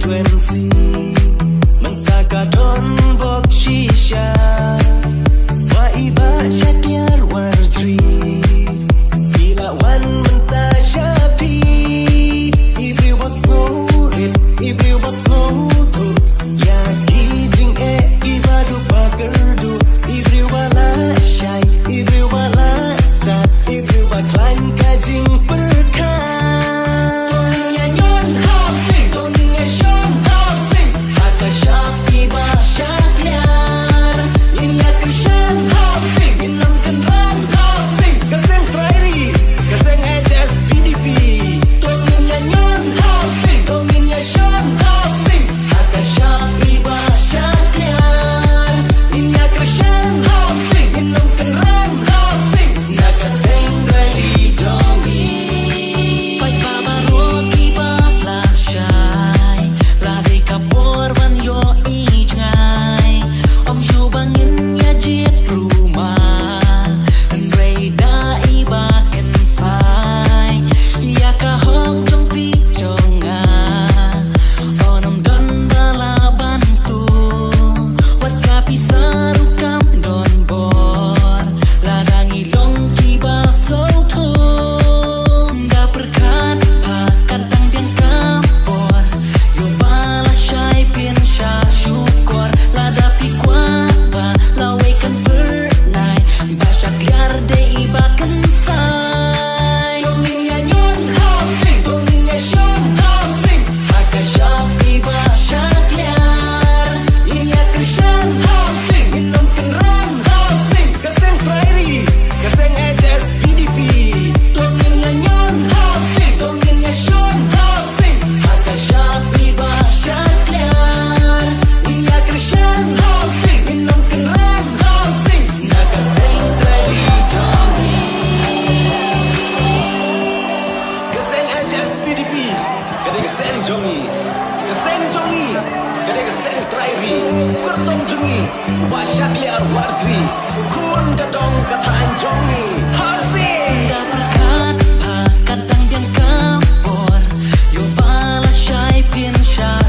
frekuensi mentakadon bok shisha wa iba syakliar warjri bila wan mentasyapi ibri was murid ibri was mutu ya kijing ibadu bagerdu ibri wala syai ibri wala sta ibri wa klaim kajing perkan Syakliar warjri kun gadong kataan jongi harfi dah berkat pakatan biang kapor yo bala syai pin syai